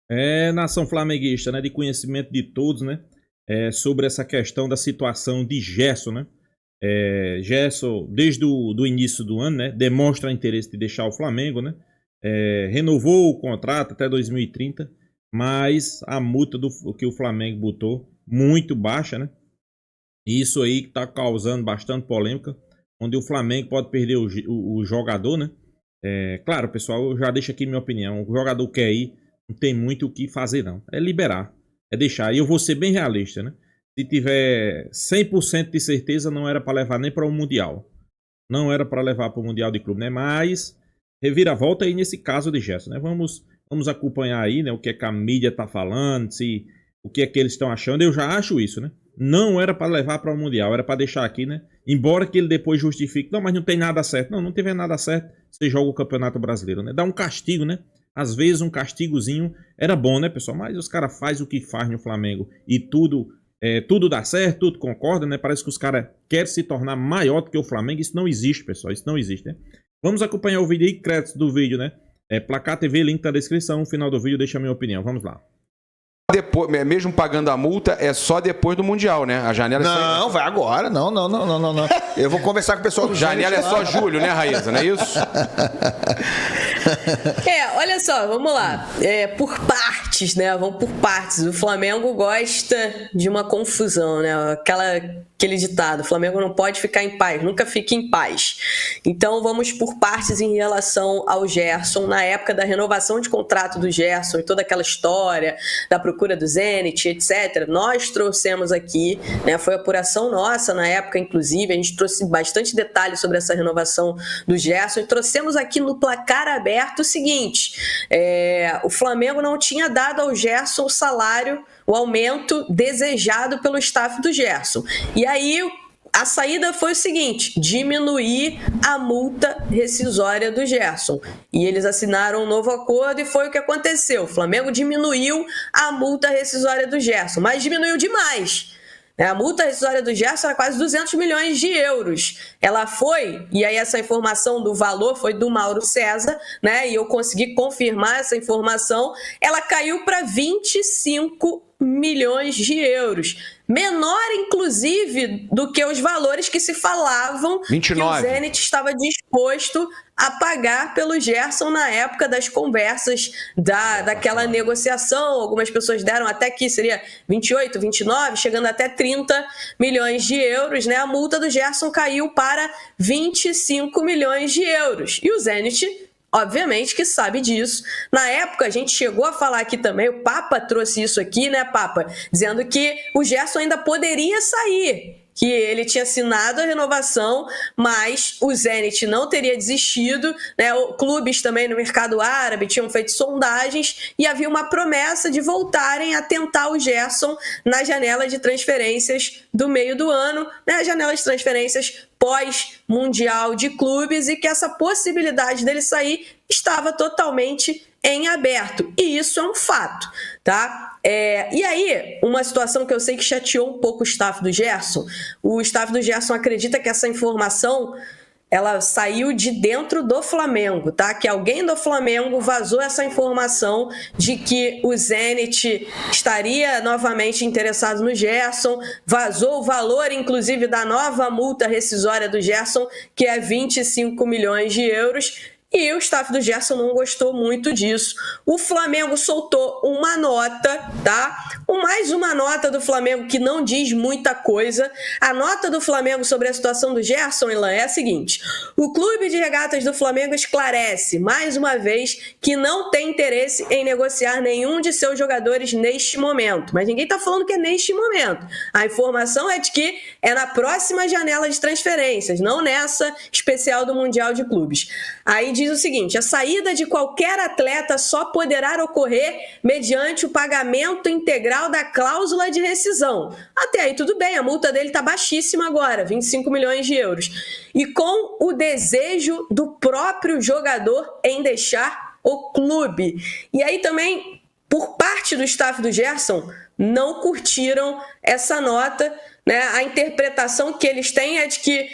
É nação flamenguista, né? De conhecimento de todos, né? Sobre essa questão da situação de Gerson, né? Gerson, desde o do início do ano, né? Demonstra interesse de deixar o Flamengo, né? Renovou o contrato até 2030, mas a multa que o Flamengo botou, muito baixa, né? Isso aí que está causando bastante polêmica, onde o Flamengo pode perder o jogador, né? Claro, pessoal, eu já deixo aqui minha opinião. O jogador quer ir, não tem muito o que fazer, não. É liberar, é deixar. E eu vou ser bem realista, né? Se tiver 100% de certeza, não era para levar nem para o Mundial. Não era para levar para o Mundial de Clube, né? Mas reviravolta aí nesse caso de Gerson, né? Vamos acompanhar aí, né? O que é que a mídia tá falando, se o que é que eles estão achando. Eu já acho isso, né? Não era para levar para o Mundial, era para deixar aqui, né? Embora que ele depois justifique, não, mas não tem nada certo. Não tiver nada certo, você joga o Campeonato Brasileiro, né? Dá um castigo, né? Às vezes um castigozinho era bom, né, pessoal? Mas os caras fazem o que faz no Flamengo e tudo dá certo, tudo concorda, né? Parece que os caras querem se tornar maior do que o Flamengo. Isso não existe, pessoal. Isso não existe, né? Vamos acompanhar o vídeo aí, créditos do vídeo, né? Placar TV, link na descrição. No final do vídeo, deixa a minha opinião. Vamos lá. Depois, mesmo pagando a multa, é só depois do Mundial, né? A janela Não, vai agora. Não. Eu vou conversar com o pessoal do janela é só julho, né, Raíssa? Não é isso? Olha só, vamos lá. Por partes, né? Vamos por partes. O Flamengo gosta de uma confusão, né? Aquele ditado: o Flamengo não pode ficar em paz, nunca fique em paz. Então vamos por partes em relação ao Gerson. Na época da renovação de contrato do Gerson e toda aquela história da procura do Zenit, etc., nós trouxemos aqui, né? Foi apuração nossa na época, inclusive, a gente trouxe bastante detalhes sobre essa renovação do Gerson e trouxemos aqui no Placar Aberto o seguinte: o Flamengo não tinha dado ao Gerson o salário, o aumento desejado pelo staff do Gerson. E aí a saída foi o seguinte: diminuir a multa rescisória do Gerson. E eles assinaram um novo acordo e foi o que aconteceu. O Flamengo diminuiu a multa rescisória do Gerson, mas diminuiu demais. A multa rescisória do Gerson era quase 200 milhões de euros. Ela foi, e aí essa informação do valor foi do Mauro César, né? E eu consegui confirmar essa informação. Ela caiu para 25 milhões de euros. Menor, inclusive, do que os valores que se falavam 29. Que o Zenit estava disposto a pagar pelo Gerson na época das conversas daquela negociação. Algumas pessoas deram até que seria 28, 29, chegando até 30 milhões de euros, né? A multa do Gerson caiu para 25 milhões de euros. E o Zenit, obviamente, que sabe disso. Na época, a gente chegou a falar aqui também, o Papa trouxe isso aqui, né, Papa? Dizendo que o Gerson ainda poderia sair, que ele tinha assinado a renovação, mas o Zenit não teria desistido, né? Clubes também no mercado árabe tinham feito sondagens e havia uma promessa de voltarem a tentar o Gerson na janela de transferências do meio do ano, né? A janela de transferências pós-mundial de clubes, e que essa possibilidade dele sair estava totalmente em aberto. E isso é um fato, tá? E aí, uma situação que eu sei que chateou um pouco o staff do Gerson. O staff do Gerson acredita que essa informação ela saiu de dentro do Flamengo, tá? Que alguém do Flamengo vazou essa informação de que o Zenit estaria novamente interessado no Gerson, vazou o valor, inclusive, da nova multa rescisória do Gerson, que é 25 milhões de euros. E o staff do Gerson não gostou muito disso. O Flamengo soltou uma nota, tá? Mais uma nota do Flamengo que não diz muita coisa. A nota do Flamengo sobre a situação do Gerson, Ilan, é a seguinte: o Clube de Regatas do Flamengo esclarece, mais uma vez, que não tem interesse em negociar nenhum de seus jogadores neste momento. Mas ninguém tá falando que é neste momento. A informação é de que é na próxima janela de transferências, não nessa especial do Mundial de Clubes. Aí diz o seguinte: a saída de qualquer atleta só poderá ocorrer mediante o pagamento integral da cláusula de rescisão. Até aí tudo bem, a multa dele está baixíssima agora, 25 milhões de euros. E com o desejo do próprio jogador em deixar o clube. E aí também, por parte do staff do Gerson, não curtiram essa nota, né? A interpretação que eles têm é de que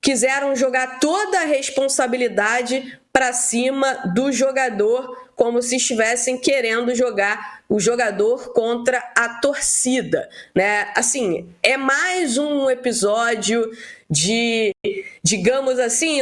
quiseram jogar toda a responsabilidade para cima do jogador, como se estivessem querendo jogar o jogador contra a torcida, né? Assim, é mais um episódio de, digamos assim,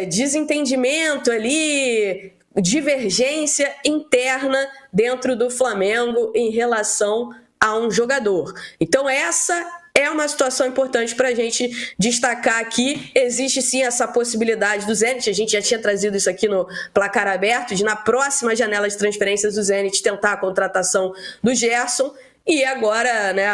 desentendimento ali, divergência interna dentro do Flamengo em relação a um jogador. Então essa é uma situação importante para a gente destacar aqui. Existe sim essa possibilidade do Zenit, a gente já tinha trazido isso aqui no Placar Aberto, de na próxima janela de transferências do Zenit tentar a contratação do Gerson, e agora, né,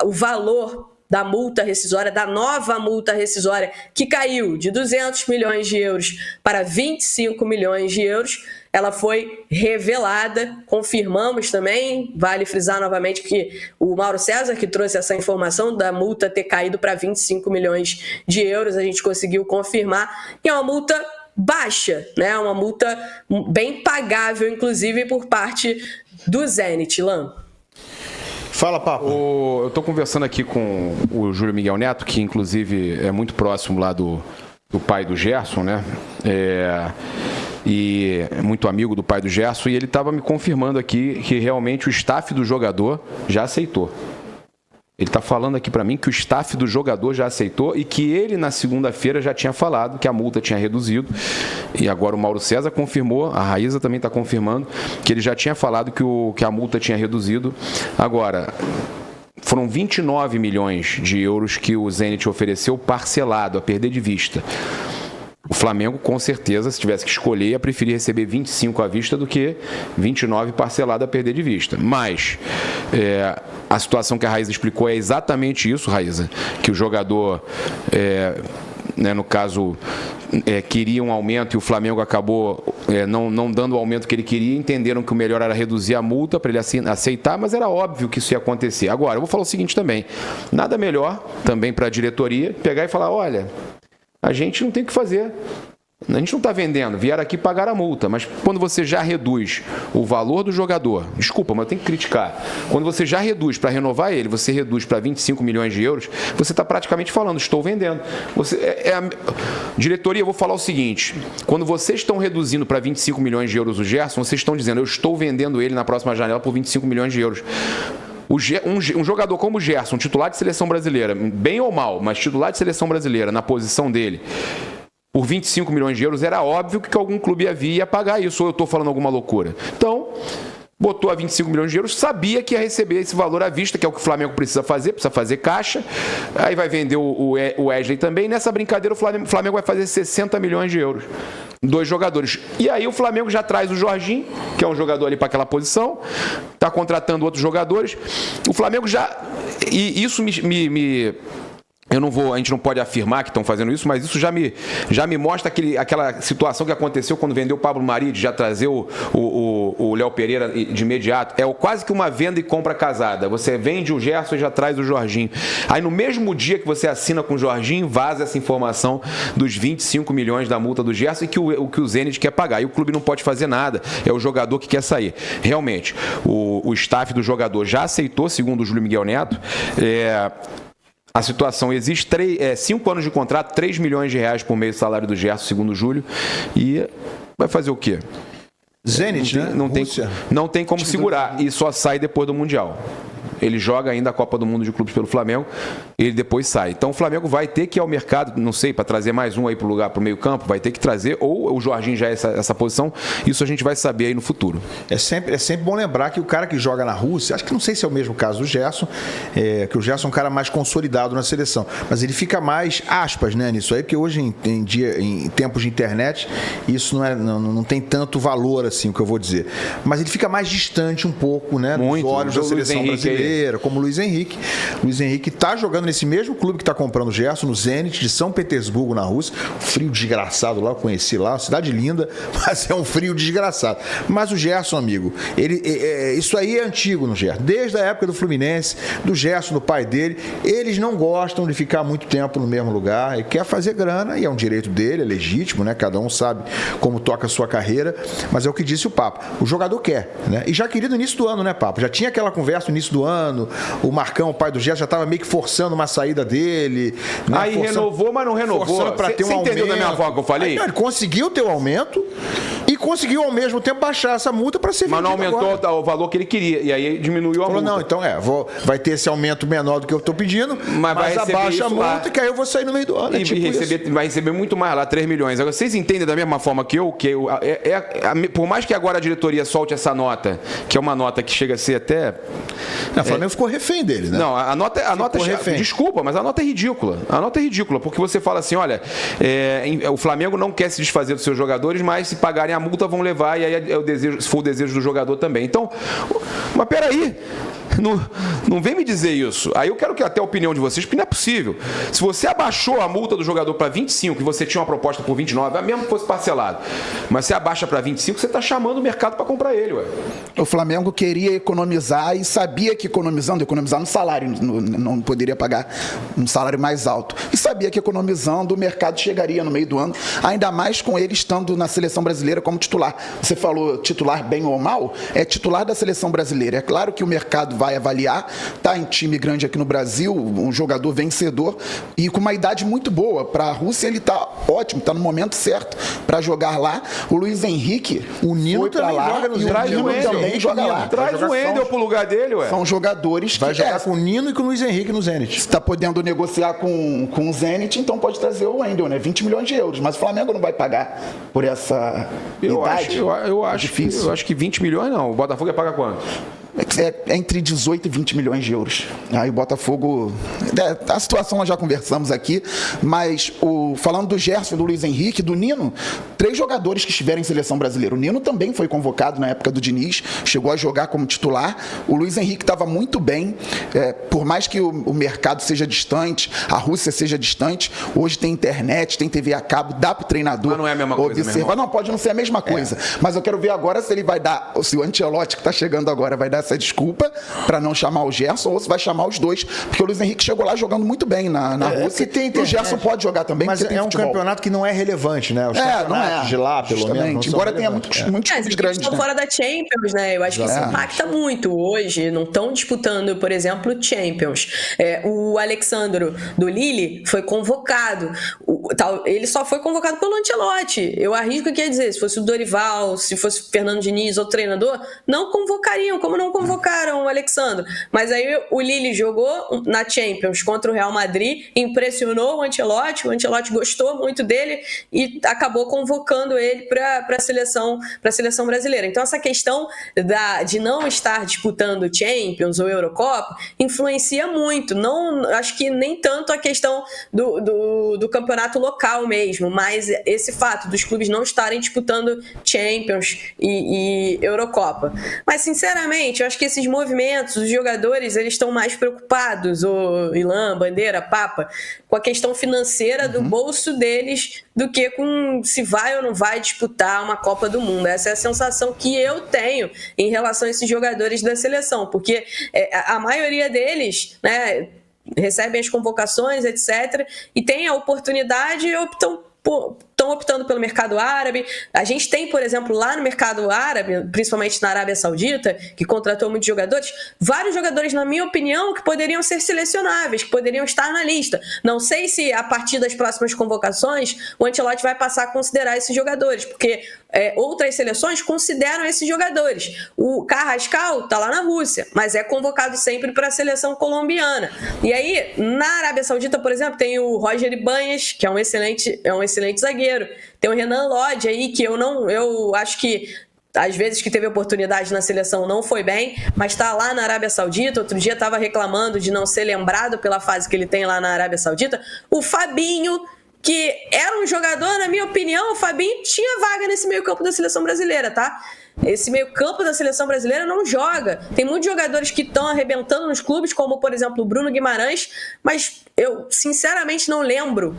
o valor da multa rescisória, da nova multa rescisória, que caiu de 200 milhões de euros para 25 milhões de euros, ela foi revelada, confirmamos também, vale frisar novamente que o Mauro César que trouxe essa informação da multa ter caído para 25 milhões de euros, a gente conseguiu confirmar, e é uma multa baixa, né? Uma multa bem pagável, inclusive, por parte do Zenit, Lan. Fala, Papo. Eu estou conversando aqui com o Júlio Miguel Neto, que inclusive é muito próximo lá do pai do Gerson, né? E muito amigo do pai do Gerson, e ele estava me confirmando aqui que realmente o staff do jogador já aceitou. Ele está falando aqui para mim que o staff do jogador já aceitou e que ele, na segunda-feira, já tinha falado que a multa tinha reduzido. E agora o Mauro César confirmou, a Raíza também está confirmando, que ele já tinha falado que a multa tinha reduzido. Agora, foram 29 milhões de euros que o Zenit ofereceu parcelado, a perder de vista. O Flamengo, com certeza, se tivesse que escolher, ia preferir receber 25 à vista do que 29 parcelado a perder de vista. Mas a situação que a Raíza explicou é exatamente isso, Raíza, que o jogador, no caso, queria um aumento e o Flamengo acabou não dando o aumento que ele queria, entenderam que o melhor era reduzir a multa para ele aceitar, mas era óbvio que isso ia acontecer. Agora, eu vou falar o seguinte também, nada melhor também para a diretoria pegar e falar, olha, a gente não tem o que fazer. A gente não está vendendo, vieram aqui pagar a multa, mas quando você já reduz o valor do jogador, desculpa, mas eu tenho que criticar, quando você já reduz para renovar ele, você reduz para 25 milhões de euros, você está praticamente falando, estou vendendo. Diretoria, eu vou falar o seguinte, quando vocês estão reduzindo para 25 milhões de euros o Gerson, vocês estão dizendo, eu estou vendendo ele na próxima janela por 25 milhões de euros. Um jogador como o Gerson, titular de seleção brasileira, bem ou mal, mas titular de seleção brasileira, na posição dele, por 25 milhões de euros, era óbvio que algum clube ia pagar isso, ou eu estou falando alguma loucura. Então, botou a 25 milhões de euros, sabia que ia receber esse valor à vista, que é o que o Flamengo precisa fazer caixa, aí vai vender o Wesley também, nessa brincadeira o Flamengo vai fazer 60 milhões de euros. 2 jogadores. E aí o Flamengo já traz o Jorginho, que é um jogador ali para aquela posição, está contratando outros jogadores. O Flamengo já... E isso a gente não pode afirmar que estão fazendo isso, mas isso já me mostra aquela situação que aconteceu quando vendeu o Pablo Mari, de já trazer o Léo Pereira de imediato. É quase que uma venda e compra casada. Você vende o Gerson e já traz o Jorginho. Aí no mesmo dia que você assina com o Jorginho, vaza essa informação dos 25 milhões da multa do Gerson e que o Zenit quer pagar. E o clube não pode fazer nada. É o jogador que quer sair. Realmente, o staff do jogador já aceitou, segundo o Júlio Miguel Neto, a situação existe, 5 anos de contrato, 3 milhões de reais por mês do salário do Gerson, segundo o Júlio, e vai fazer o quê? Zenit, não tem como segurar, e só sai depois do Mundial. Ele joga ainda a Copa do Mundo de Clubes pelo Flamengo, ele depois sai. Então o Flamengo vai ter que ir ao mercado, não sei, para trazer mais um aí para o lugar, para o meio campo, vai ter que trazer, ou o Jorginho já é essa posição, isso a gente vai saber aí no futuro. É sempre bom lembrar que o cara que joga na Rússia, acho que não sei se é o mesmo caso do Gerson, que o Gerson é um cara mais consolidado na seleção, mas ele fica mais, aspas, né, nisso aí, porque hoje em tempos de internet, isso não tem tanto valor assim, o que eu vou dizer. Mas ele fica mais distante um pouco, né, dos olhos da seleção brasileira. Como o Luiz Henrique. Luiz Henrique está jogando nesse mesmo clube que está comprando o Gerson, no Zenit de São Petersburgo, na Rússia. Frio desgraçado lá, eu conheci lá, cidade linda, mas é um frio desgraçado. Mas o Gerson, amigo, isso aí é antigo no Gerson. Desde a época do Fluminense, do Gerson, do pai dele, eles não gostam de ficar muito tempo no mesmo lugar. Ele quer fazer grana e é um direito dele, é legítimo, né? Cada um sabe como toca a sua carreira, mas é o que disse o Papo. O jogador quer, né? E já queria no início do ano, né, Papo? Já tinha aquela conversa no início do ano, ano, o Marcão, o pai do Gerson, já estava meio que forçando uma saída dele. Né? Aí renovou, mas não renovou. Para ter um aumento. Você entendeu da minha forma que eu falei? Aí, não, ele conseguiu ter o aumento e conseguiu ao mesmo tempo baixar essa multa para ser vendido. Mas não aumentou o valor que ele queria, e aí diminuiu a multa. Não, então vai ter esse aumento menor do que eu estou pedindo, mas abaixa a multa, que aí eu vou sair no meio do ano. Vai receber muito mais lá, 3 milhões. Agora, vocês entendem da mesma forma que eu, por mais que agora a diretoria solte essa nota, que é uma nota que chega a ser até... O Flamengo ficou refém dele, né? Não, a nota é... Desculpa, mas a nota é ridícula. A nota é ridícula, porque você fala assim, olha, o Flamengo não quer se desfazer dos seus jogadores, mas se pagarem a multa vão levar, e aí é o desejo, se for o desejo do jogador também. Então, mas peraí, não vem me dizer isso. Aí eu quero que até a opinião de vocês, porque não é possível. Se você abaixou a multa do jogador para 25, e você tinha uma proposta por 29, mesmo que fosse parcelado, mas você abaixa para 25, você está chamando o mercado para comprar ele, ué. O Flamengo queria economizar e sabia que economizar no salário, não poderia pagar um salário mais alto. E sabia que economizando o mercado chegaria no meio do ano, ainda mais com ele estando na seleção brasileira como titular. Você falou titular bem ou mal, é titular da seleção brasileira. É claro que o mercado vai avaliar, tá em time grande aqui no Brasil, um jogador vencedor e com uma idade muito boa. Para a Rússia ele tá ótimo, tá no momento certo para jogar lá. O Luiz Henrique, o Nino foi para lá joga e o Nino também joga lá. Traz o Wendel pro lugar dele, ué. São jogadores que vai jogar com o Nino e com o Luiz Henrique no Zenit. Está podendo negociar com o Zenit, então pode trazer o Wendel, né? 20 milhões de euros, mas o Flamengo não vai pagar por essa idade. Eu acho que 20 milhões não. O Botafogo ia pagar quanto? É entre 18 e 20 milhões de euros. Aí o Botafogo... A situação nós já conversamos aqui, mas falando do Gerson, do Luiz Henrique, do Nino, 3 jogadores que estiveram em seleção brasileira. O Nino também foi convocado na época do Diniz, chegou a jogar como titular. O Luiz Henrique estava muito bem, por mais que o mercado seja distante, a Rússia seja distante, hoje tem internet, tem TV a cabo, dá para o treinador mas não é a mesma coisa, observar. Não, pode não ser a mesma coisa, mas eu quero ver agora se ele vai dar, se o Ancelotti que está chegando agora vai dar essa desculpa para não chamar o Gerson, ou se vai chamar os dois, porque o Luiz Henrique chegou lá jogando muito bem na Rússia, e o Gerson pode jogar também, mas é um campeonato que não é relevante, né? Os campeonatos de lá, pelo menos, embora tenha muitos clubes grandes, estão fora da Champions, né? Eu acho que isso impacta muito. Hoje não estão disputando, por exemplo, Champions. O Alexandro do Lille foi convocado. Ele só foi convocado pelo Ancelotti. Eu arrisco que ia dizer, se fosse o Dorival, se fosse o Fernando Diniz, outro treinador, não convocariam, como não convocaram o Alexandro. Mas aí o Lille jogou na Champions contra o Real Madrid, impressionou o Ancelotti gostou muito dele e acabou convocando ele para a seleção brasileira. Então essa questão de não estar disputando Champions ou Eurocopa influencia muito. Não, acho que nem tanto a questão do campeonato local mesmo, mas esse fato dos clubes não estarem disputando Champions e Eurocopa. Mas sinceramente, eu acho que esses movimentos, os jogadores, eles estão mais preocupados, o Ilan, Bandeira, Papa, com a questão financeira do bolso deles do que com se vai ou não vai disputar uma Copa do Mundo. Essa é a sensação que eu tenho em relação a esses jogadores da seleção, porque a maioria deles, né, recebem as convocações, etc., e tem a oportunidade e estão optando pelo mercado árabe. A gente tem, por exemplo, lá no mercado árabe, principalmente na Arábia Saudita, que contratou muitos jogadores, vários jogadores, na minha opinião, que poderiam ser selecionáveis, que poderiam estar na lista. Não sei se a partir das próximas convocações o Ancelotti vai passar a considerar esses jogadores, porque outras seleções consideram esses jogadores. O Carrascal está lá na Rússia, mas é convocado sempre para a seleção colombiana. E aí, na Arábia Saudita, por exemplo, tem o Roger Ibanez, que é um excelente zagueiro. Tem o Renan Lodge aí, que eu acho que às vezes que teve oportunidade na seleção não foi bem, mas está lá na Arábia Saudita. Outro dia estava reclamando de não ser lembrado pela fase que ele tem lá na Arábia Saudita. O Fabinho, que era um jogador, na minha opinião, o Fabinho tinha vaga nesse meio campo da seleção brasileira, tá? Esse meio campo da seleção brasileira não joga. Tem muitos jogadores que estão arrebentando nos clubes, como por exemplo o Bruno Guimarães, mas eu sinceramente não lembro.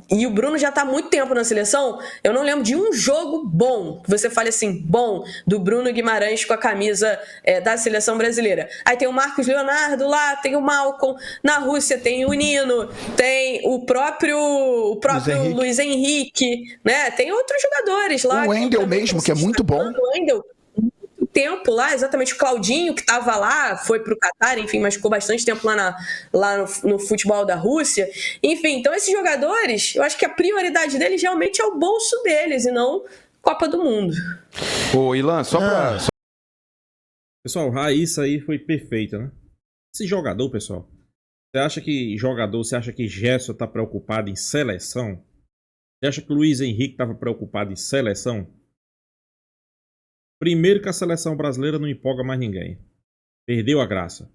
E o Bruno já está há muito tempo na seleção. Eu não lembro de um jogo bom, que você fale assim, bom, do Bruno Guimarães com a camisa da seleção brasileira. Aí tem o Marcos Leonardo lá, tem o Malcom. Na Rússia tem o Nino, tem o próprio Luiz Henrique, né? Tem outros jogadores lá. O Wendel mesmo, que é muito bom. O Wendel, muito tempo lá, exatamente o Claudinho, que estava lá, foi para o Catar, enfim, mas ficou bastante tempo lá no futebol da Rússia. Enfim, então esses jogadores, eu acho que a prioridade deles realmente é o bolso deles e não Copa do Mundo. Ô, Ilan, só pra... Pessoal, Raíssa aí foi perfeita, né? Esse jogador, pessoal, você acha que Gerson tá preocupado em seleção? Você acha que o Luiz Henrique estava preocupado em seleção? Primeiro que a seleção brasileira não empolga mais ninguém. Perdeu a graça.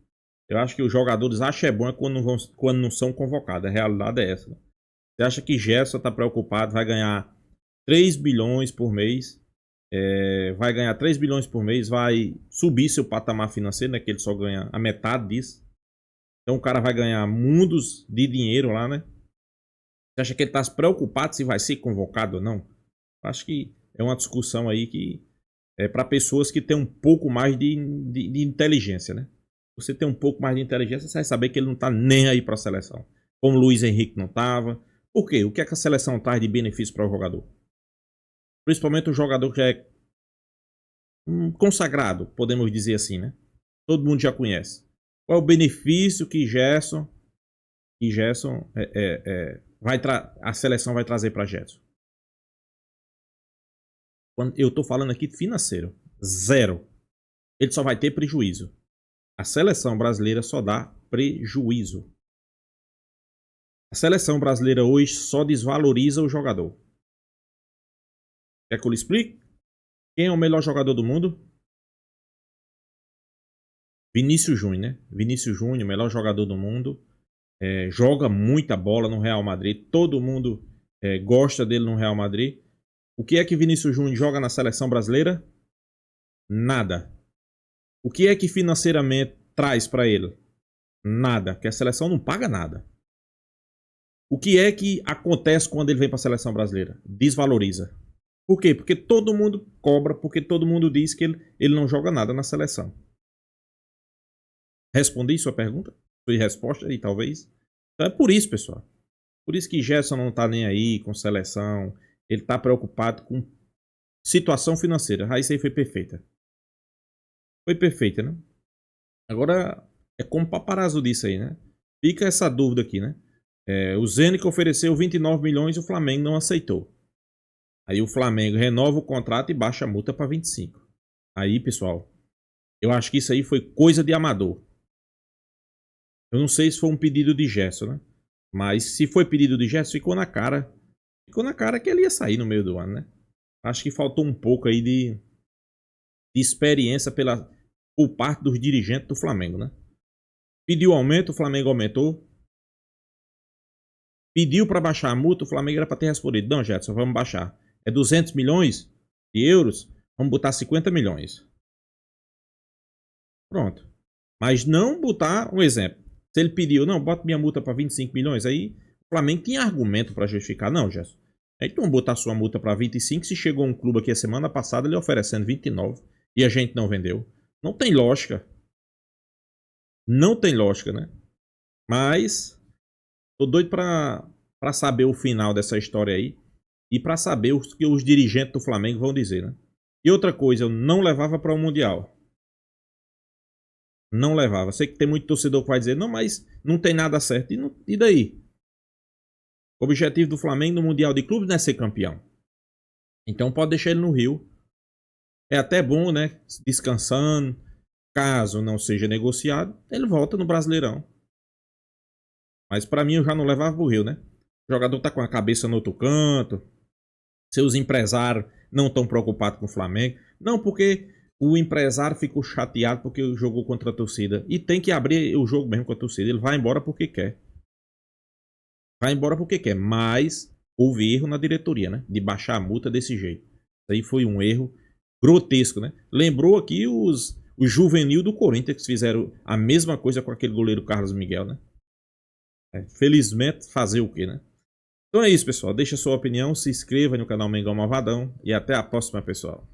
Eu acho que os jogadores acham é bom quando não são convocados. A realidade é essa. Você acha que Gerson está preocupado, vai ganhar 3 bilhões por mês? Vai ganhar 3 bilhões por mês, vai subir seu patamar financeiro, né? Que ele só ganha a metade disso. Então o cara vai ganhar mundos de dinheiro lá, né? Você acha que ele está preocupado se vai ser convocado ou não? Acho que é uma discussão aí que é para pessoas que têm um pouco mais de inteligência, né? Você tem um pouco mais de inteligência, você vai saber que ele não está nem aí para a seleção. Como o Luiz Henrique não estava. Por quê? O que é que a seleção traz de benefício para o jogador? Principalmente o jogador que já é consagrado, podemos dizer assim, né? Todo mundo já conhece. Qual é o benefício que Gerson a seleção vai trazer para Gerson? Eu estou falando aqui de financeiro. Zero. Ele só vai ter prejuízo. A seleção brasileira só dá prejuízo. A seleção brasileira hoje só desvaloriza o jogador. Quer que eu lhe explique? Quem é o melhor jogador do mundo? Vinícius Júnior, né? Vinícius Júnior, melhor jogador do mundo. Joga muita bola no Real Madrid. Todo mundo gosta dele no Real Madrid. O que é que Vinícius Júnior joga na seleção brasileira? Nada. O que é que financeiramente traz para ele? Nada. Porque a seleção não paga nada. O que é que acontece quando ele vem para a seleção brasileira? Desvaloriza. Por quê? Porque todo mundo cobra, porque todo mundo diz que ele não joga nada na seleção. Respondi sua pergunta? Foi resposta aí, talvez? Então é por isso, pessoal. Por isso que Gerson não tá nem aí com seleção. Ele tá preocupado com situação financeira. Ah, isso aí foi perfeita. Foi perfeita, né? Agora, é como o Paparazzo disse aí, né? Fica essa dúvida aqui, né? O Zenit ofereceu 29 milhões e o Flamengo não aceitou. Aí o Flamengo renova o contrato e baixa a multa para 25. Aí, pessoal, eu acho que isso aí foi coisa de amador. Eu não sei se foi um pedido de Gerson, né? Mas se foi pedido de Gerson, ficou na cara. Ficou na cara que ele ia sair no meio do ano, né? Acho que faltou um pouco aí de experiência por parte dos dirigentes do Flamengo, né? Pediu aumento, o Flamengo aumentou. Pediu para baixar a multa, o Flamengo era para ter respondido. Não, Gerson, vamos baixar. É 200 milhões de euros, vamos botar 50 milhões. Pronto. Mas não botar um exemplo. Se ele pediu, não, bota minha multa para 25 milhões, aí o Flamengo tinha argumento para justificar. Não, Gerson. Então botar sua multa para 25, se chegou um clube aqui a semana passada, ele oferecendo 29 e a gente não vendeu. Não tem lógica. Não tem lógica, né? Mas tô doido para saber o final dessa história aí e para saber o que os dirigentes do Flamengo vão dizer, né? E outra coisa, eu não levava para o Mundial. Não levava. Sei que tem muito torcedor que vai dizer, não, mas não tem nada certo. E daí? O objetivo do Flamengo no Mundial de Clubes não é ser campeão. Então pode deixar ele no Rio. É até bom, né? Descansando. Caso não seja negociado, ele volta no Brasileirão. Mas para mim eu já não levava pro Rio, né? O jogador tá com a cabeça no outro canto. Seus empresários não estão preocupados com o Flamengo. Não, porque o empresário ficou chateado porque jogou contra a torcida. E tem que abrir o jogo mesmo com a torcida. Ele vai embora porque quer. Vai embora porque quer. Mas houve erro na diretoria, né? De baixar a multa desse jeito. Isso aí foi um erro grotesco, né? Lembrou aqui os juvenil do Corinthians que fizeram a mesma coisa com aquele goleiro Carlos Miguel, né? Felizmente, fazer o quê, né? Então é isso, pessoal. Deixa a sua opinião, se inscreva no canal Mengão Malvadão e até a próxima, pessoal.